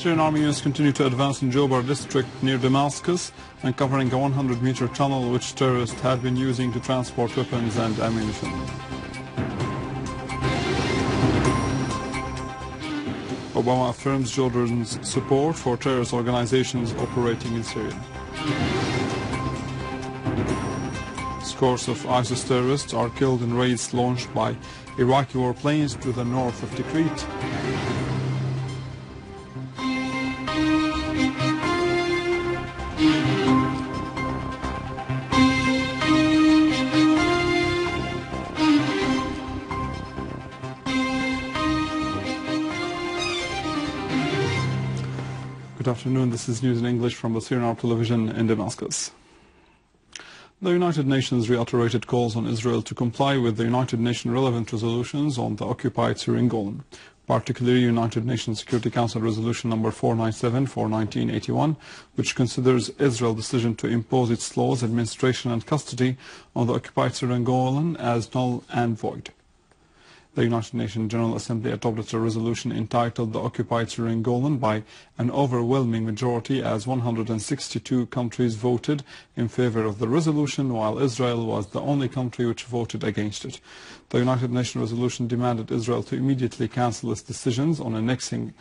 Syrian army units continue to advance in Jobar district near Damascus and covering a 100-meter tunnel which terrorists had been using to transport weapons and ammunition. Obama affirms Jordan's support for terrorist organizations operating in Syria. Scores of ISIS terrorists are killed in raids launched by Iraqi warplanes to the north of Tikrit. Good afternoon, this is news in English from the Syrian television in Damascus. The United Nations reiterated calls on Israel to comply with the United Nations relevant resolutions on the occupied Syrian Golan, particularly United Nations Security Council Resolution number 497 for 1981, which considers Israel's decision to impose its laws, administration and custody on the occupied Syrian Golan as null and void. The United Nations General Assembly adopted a resolution entitled The Occupied Syrian Golan by an overwhelming majority as 162 countries voted in favor of the resolution, while Israel was the only country which voted against it. The United Nations resolution demanded Israel to immediately cancel its decisions on annexing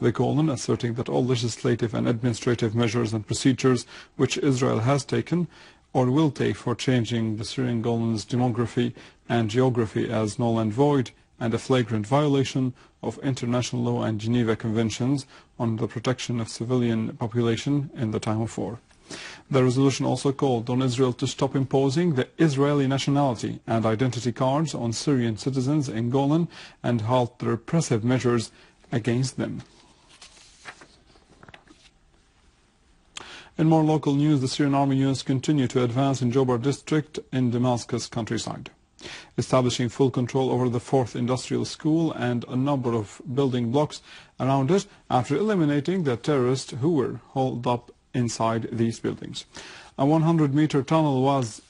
the Golan, asserting that all legislative and administrative measures and procedures which Israel has taken or will take for changing the Syrian Golan's demography and geography as null and void, and a flagrant violation of international law and Geneva Conventions on the protection of civilian population in the time of war. The resolution also called on Israel to stop imposing the Israeli nationality and identity cards on Syrian citizens in Golan and halt the repressive measures against them. In more local news, the Syrian army units continue to advance in Jobar district in Damascus countryside, establishing full control over the 4th Industrial School and a number of building blocks around it after eliminating the terrorists who were holed up inside these buildings. A 100-meter tunnel was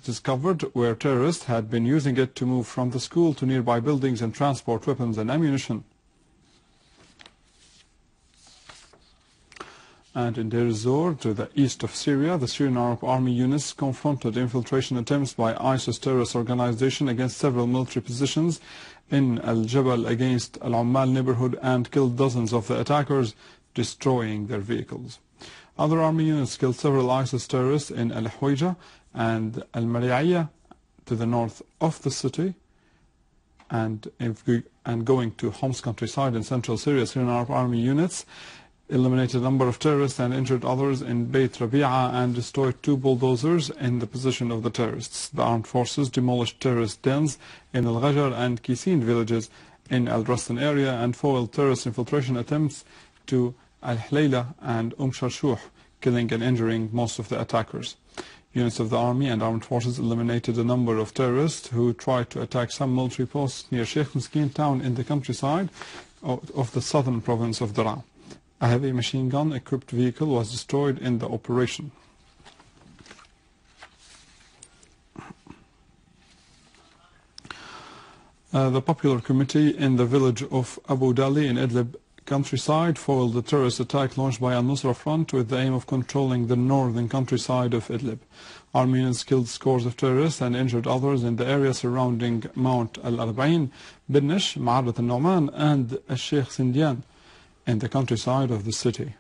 discovered where terrorists had been using it to move from the school to nearby buildings and transport weapons and ammunition. And in DeirEzzour, to the east of Syria, the Syrian Arab army units confronted infiltration attempts by ISIS terrorist organization against several military positions in Al-Jabal against Al-Ummal neighborhood and killed dozens of the attackers, destroying their vehicles. Other army units killed several ISIS terrorists in Al-Hwayja and Al-Mari'iyya to the north of the city, and going to Homs countryside in central Syria. Syrian Arab army units eliminated a number of terrorists and injured others in Beit Rabi'a and destroyed 2 bulldozers in the position of the terrorists. The armed forces demolished terrorist dens in Al-Ghajar and Kisin villages in Al-Rastan area and foiled terrorist infiltration attempts to Al-Hlayla and Sharshuh, killing and injuring most of the attackers. Units of the army and armed forces eliminated a number of terrorists who tried to attack some military posts near Sheikh Miskin town in the countryside of the southern province of Daraa. A heavy machine gun equipped vehicle was destroyed in the operation. The popular committee in the village of Abu Dali in Idlib countryside foiled the terrorist attack launched by Al-Nusra Front with the aim of controlling the northern countryside of Idlib. Army units killed scores of terrorists and injured others in the area surrounding Mount Al-Arba'in, Binnish, Ma'arat al-Nu'man and Al-Sheikh Sindian in the countryside of the city.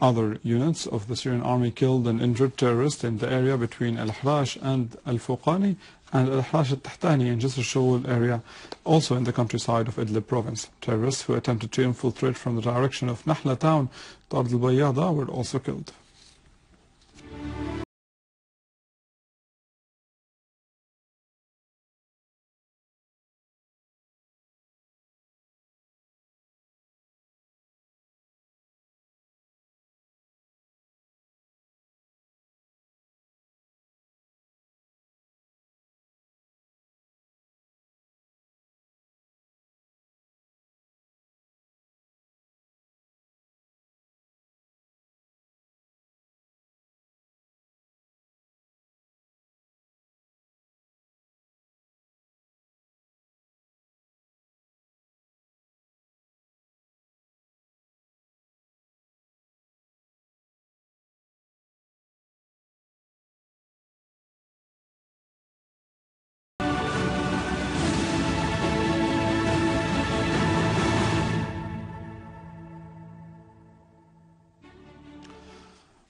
Other units of the Syrian army killed and injured terrorists in the area between Al-Hrash and Al-Fuqani and Al-Hrash al-Tahtani in Jisr Shawul area, also in the countryside of Idlib province. Terrorists who attempted to infiltrate from the direction of Nahla town to Ard al-Bayyada were also killed.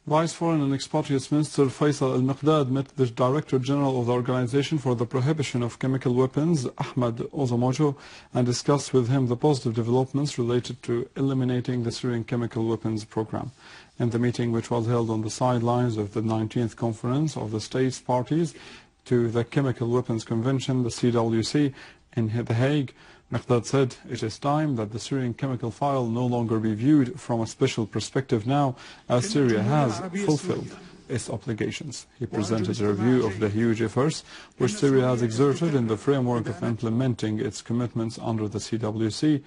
Vice Foreign and Expatriates Minister Faisal Al-Mikdad met the Director General of the Organization for the Prohibition of Chemical Weapons, Ahmed Ozomojo, and discussed with him the positive developments related to eliminating the Syrian chemical weapons program. In the meeting, which was held on the sidelines of the 19th Conference of the States Parties to the Chemical Weapons Convention, the CWC, in The Hague, Mikdad said, "It is time that the Syrian chemical file no longer be viewed from a special perspective now, as Syria has fulfilled its obligations." He presented a review of the huge efforts which Syria has exerted in the framework of implementing its commitments under the CWC,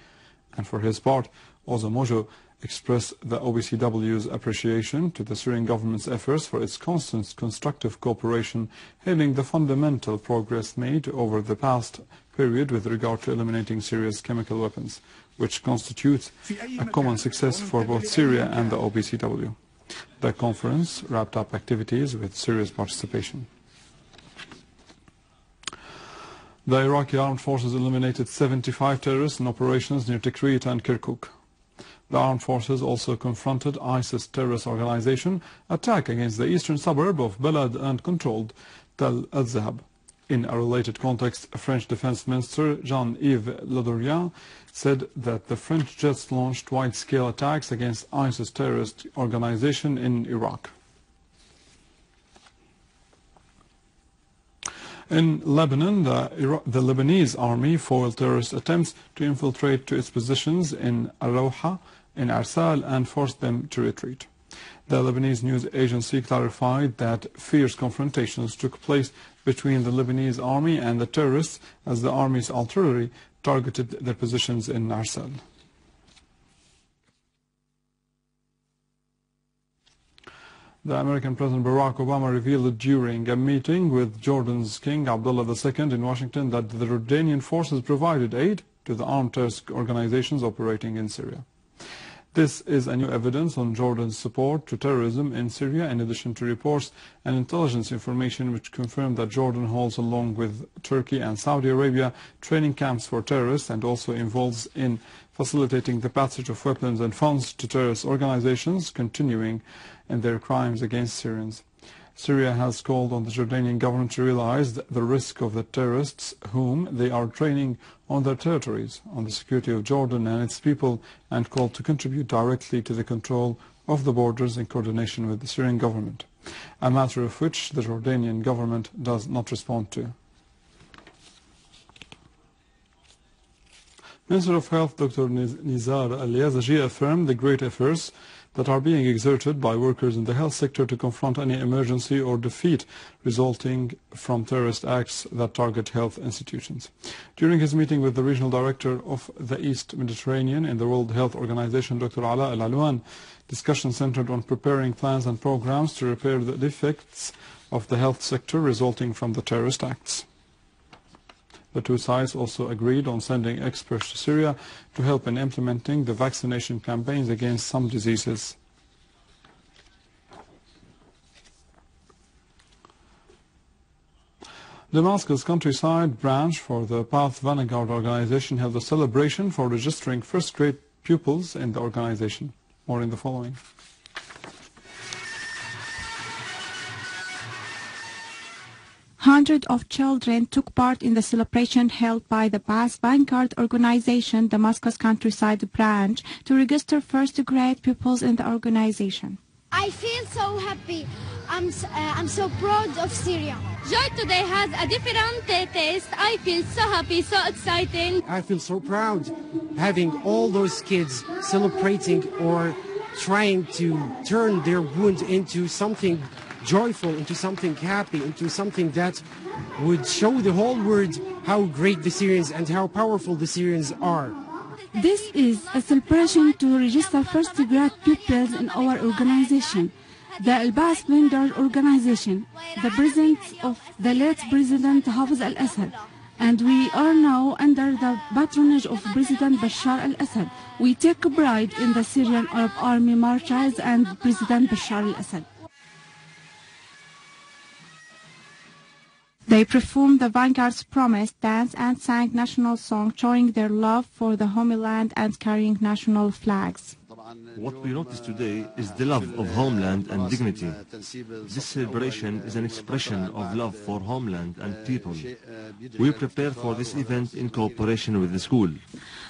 and for his part, Ozomojo expressed the OPCW's appreciation to the Syrian government's efforts for its constant constructive cooperation, hailing the fundamental progress made over the past period with regard to eliminating Syria's chemical weapons, which constitutes a common success for both Syria and the OPCW. The conference wrapped up activities with Syria's participation. The Iraqi armed forces eliminated 75 terrorists in operations near Tikrit and Kirkuk. The armed forces also confronted ISIS terrorist organization attack against the eastern suburb of Balad and controlled Tel al-Zahab. In a related context, French Defense Minister Jean-Yves Le Drian said that the French jets launched wide-scale attacks against ISIS terrorist organization in Iraq. In Lebanon, the Lebanese army foiled terrorist attempts to infiltrate to its positions in Al-Rawha, in Ersal, and forced them to retreat. The Lebanese news agency clarified that fierce confrontations took place between the Lebanese army and the terrorists as the army's artillery targeted their positions in Ersal. The American President Barack Obama revealed during a meeting with Jordan's King Abdullah II in Washington that the Jordanian forces provided aid to the armed terrorist organizations operating in Syria. This is a new evidence on Jordan's support to terrorism in Syria, in addition to reports and intelligence information which confirm that Jordan holds, along with Turkey and Saudi Arabia, training camps for terrorists and also involves in facilitating the passage of weapons and funds to terrorist organizations continuing in their crimes against Syrians. Syria has called on the Jordanian government to realize the risk of the terrorists whom they are training on their territories, on the security of Jordan and its people, and called to contribute directly to the control of the borders in coordination with the Syrian government, a matter of which the Jordanian government does not respond to. Minister of Health Dr. Nizar Al-Yazagi affirmed the great efforts that are being exerted by workers in the health sector to confront any emergency or defeat resulting from terrorist acts that target health institutions. During his meeting with the regional director of the East Mediterranean in the World Health Organization, Dr. Ala Al-Alwan, discussion centered on preparing plans and programs to repair the defects of the health sector resulting from the terrorist acts. The two sides also agreed on sending experts to Syria to help in implementing the vaccination campaigns against some diseases. Damascus countryside branch for the Path Vanguard organization held a celebration for registering first-grade pupils in the organization. More in the following. Hundreds of children took part in the celebration held by the Path Vanguard organization, Damascus countryside branch, to register first-grade pupils in the organization. I feel so happy. I'm so proud of Syria. Joy today has a different taste. I feel so happy, so exciting. I feel so proud having all those kids celebrating or trying to turn their wound into something joyful, into something happy, into something that would show the whole world how great the Syrians and how powerful the Syrians are. This is a celebration to register first-grade pupils in our organization, the Al-Path Vanguard organization, the presence of the late President Hafiz al-Assad, and we are now under the patronage of President Bashar al-Assad. We take pride in the Syrian Arab Army martyrs and President Bashar al-Assad. They performed the Vanguard's promise, danced and sang national songs, showing their love for the homeland and carrying national flags. What we notice today is the love of homeland and dignity. This celebration is an expression of love for homeland and people. We prepare for this event in cooperation with the school.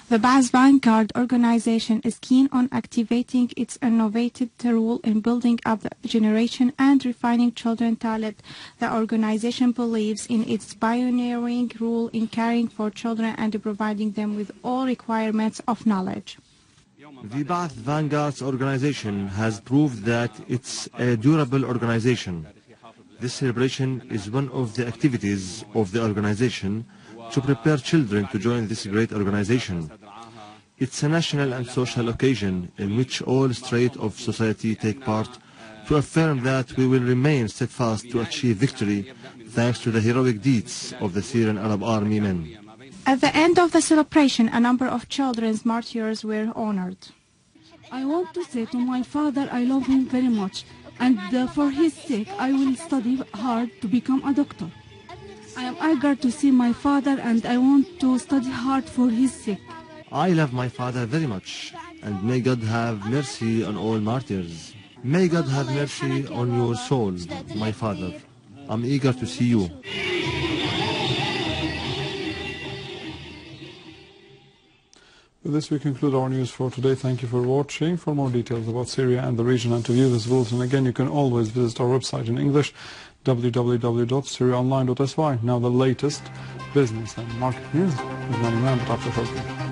The Ba'ath Vanguard organization is keen on activating its innovative role in building up the generation and refining children's talent. The organization believes in its pioneering role in caring for children and providing them with all requirements of knowledge. The Ba'ath Vanguard's organization has proved that it's a durable organization. This celebration is one of the activities of the organization to prepare children to join this great organization. It's a national and social occasion in which all strates of society take part to affirm that we will remain steadfast to achieve victory thanks to the heroic deeds of the Syrian Arab Army men. At the end of the celebration, a number of children's martyrs were honored. I want to say to my father I love him very much, and for his sake I will study hard to become a doctor. I am eager to see my father and I want to study hard for his sake. I love my father very much, and may God have mercy on all martyrs. May God have mercy on your soul, my father. I'm eager to see you. With this, we conclude our news for today. Thank you for watching. For more details about Syria and the region and to view this bulletin again, you can always visit our website in English, www.syriaonline.sy. Now the latest business and market news with many men, but after shortly.